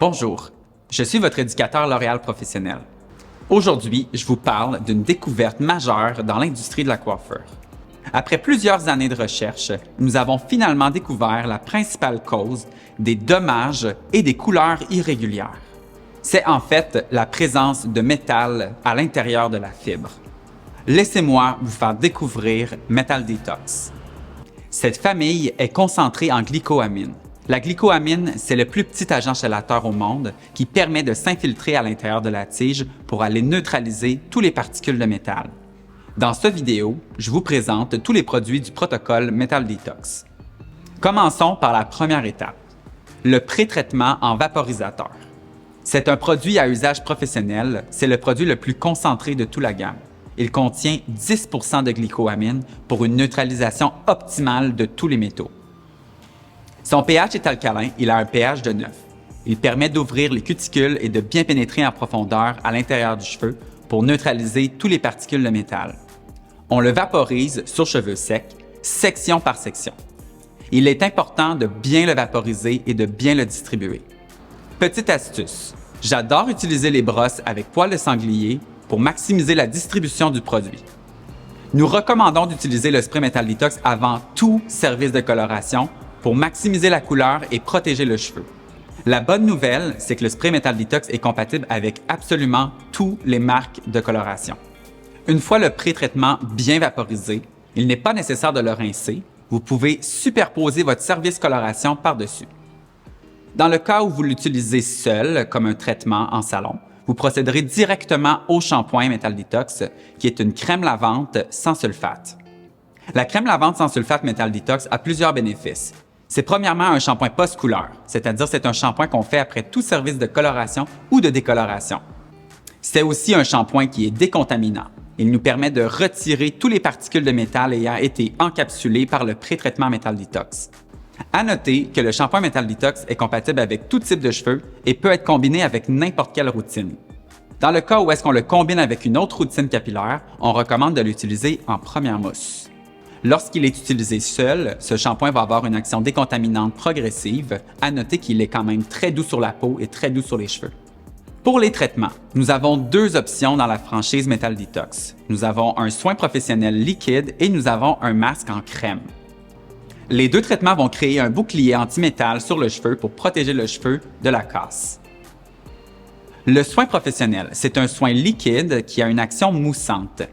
Bonjour, je suis votre éducateur L'Oréal professionnel. Aujourd'hui, je vous parle d'une découverte majeure dans l'industrie de la coiffure. Après plusieurs années de recherche, nous avons finalement découvert la principale cause des dommages et des couleurs irrégulières. C'est en fait la présence de métal à l'intérieur de la fibre. Laissez-moi vous faire découvrir Metal Detox. Cette famille est concentrée en glycoamine. La glycoamine, c'est le plus petit agent chélateur au monde qui permet de s'infiltrer à l'intérieur de la tige pour aller neutraliser toutes les particules de métal. Dans cette vidéo, je vous présente tous les produits du protocole Metal Detox. Commençons par la première étape, le pré-traitement en vaporisateur. C'est un produit à usage professionnel, c'est le produit le plus concentré de toute la gamme. Il contient 10 % de glycoamine pour une neutralisation optimale de tous les métaux. Son pH est alcalin, il a un pH de 9. Il permet d'ouvrir les cuticules et de bien pénétrer en profondeur à l'intérieur du cheveu pour neutraliser toutes les particules de métal. On le vaporise sur cheveux secs, section par section. Il est important de bien le vaporiser et de bien le distribuer. Petite astuce, j'adore utiliser les brosses avec poils de sanglier pour maximiser la distribution du produit. Nous recommandons d'utiliser le spray Metal Detox avant tout service de coloration pour maximiser la couleur et protéger le cheveu. La bonne nouvelle, c'est que le spray Metal Detox est compatible avec absolument toutes les marques de coloration. Une fois le pré-traitement bien vaporisé, il n'est pas nécessaire de le rincer. Vous pouvez superposer votre service coloration par-dessus. Dans le cas où vous l'utilisez seul, comme un traitement en salon, vous procéderez directement au shampoing Metal Detox, qui est une crème lavante sans sulfate. La crème lavante sans sulfate Metal Detox a plusieurs bénéfices. C'est premièrement un shampoing post-couleur, c'est-à-dire c'est un shampoing qu'on fait après tout service de coloration ou de décoloration. C'est aussi un shampoing qui est décontaminant. Il nous permet de retirer toutes les particules de métal ayant été encapsulées par le pré-traitement Metal Detox. À noter que le shampoing Metal Detox est compatible avec tout type de cheveux et peut être combiné avec n'importe quelle routine. Dans le cas où est-ce qu'on le combine avec une autre routine capillaire, on recommande de l'utiliser en première mousse. Lorsqu'il est utilisé seul, ce shampoing va avoir une action décontaminante progressive. À noter qu'il est quand même très doux sur la peau et très doux sur les cheveux. Pour les traitements, nous avons deux options dans la franchise Metal Detox. Nous avons un soin professionnel liquide et nous avons un masque en crème. Les deux traitements vont créer un bouclier anti-métal sur le cheveu pour protéger le cheveu de la casse. Le soin professionnel, c'est un soin liquide qui a une action moussante.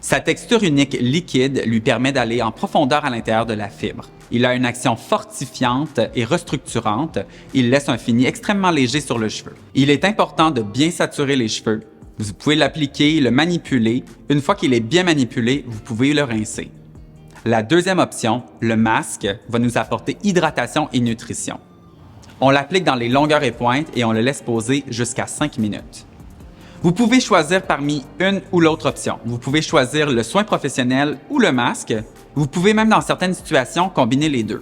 Sa texture unique liquide lui permet d'aller en profondeur à l'intérieur de la fibre. Il a une action fortifiante et restructurante. Il laisse un fini extrêmement léger sur le cheveu. Il est important de bien saturer les cheveux. Vous pouvez l'appliquer, le manipuler. Une fois qu'il est bien manipulé, vous pouvez le rincer. La deuxième option, le masque, va nous apporter hydratation et nutrition. On l'applique dans les longueurs et pointes et on le laisse poser jusqu'à 5 minutes. Vous pouvez choisir parmi une ou l'autre option. Vous pouvez choisir le soin professionnel ou le masque. Vous pouvez même dans certaines situations combiner les deux.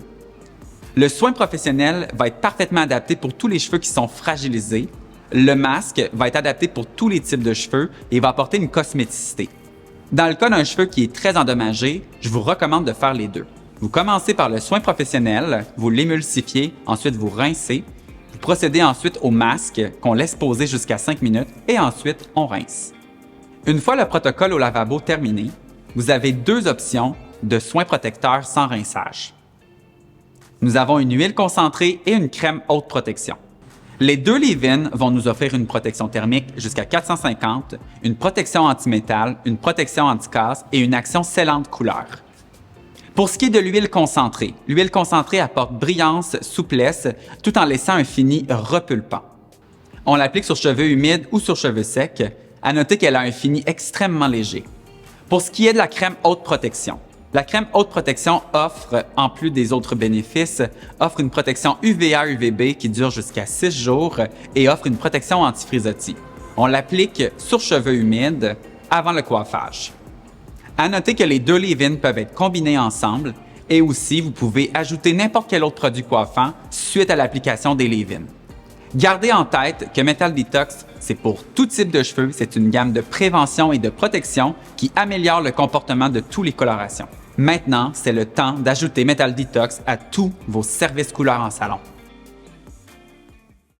Le soin professionnel va être parfaitement adapté pour tous les cheveux qui sont fragilisés. Le masque va être adapté pour tous les types de cheveux et va apporter une cosméticité. Dans le cas d'un cheveu qui est très endommagé, je vous recommande de faire les deux. Vous commencez par le soin professionnel, vous l'émulsifiez, ensuite vous rincez. Vous procédez ensuite au masque qu'on laisse poser jusqu'à 5 minutes et ensuite on rince. Une fois le protocole au lavabo terminé, vous avez deux options de soins protecteurs sans rinçage. Nous avons une huile concentrée et une crème haute protection. Les deux leave-in vont nous offrir une protection thermique jusqu'à 450, une protection anti-métal, une protection anti-casse et une action scellante couleur. Pour ce qui est de l'huile concentrée apporte brillance, souplesse, tout en laissant un fini repulpant. On l'applique sur cheveux humides ou sur cheveux secs. À noter qu'elle a un fini extrêmement léger. Pour ce qui est de la crème haute protection, la crème haute protection offre, en plus des autres bénéfices, offre une protection UVA-UVB qui dure jusqu'à 6 jours et offre une protection anti-frisottis. On l'applique sur cheveux humides avant le coiffage. À noter que les deux leave-in peuvent être combinés ensemble et aussi vous pouvez ajouter n'importe quel autre produit coiffant suite à l'application des leave-in. Gardez en tête que Metal Detox, c'est pour tout type de cheveux, c'est une gamme de prévention et de protection qui améliore le comportement de toutes les colorations. Maintenant, c'est le temps d'ajouter Metal Detox à tous vos services couleurs en salon.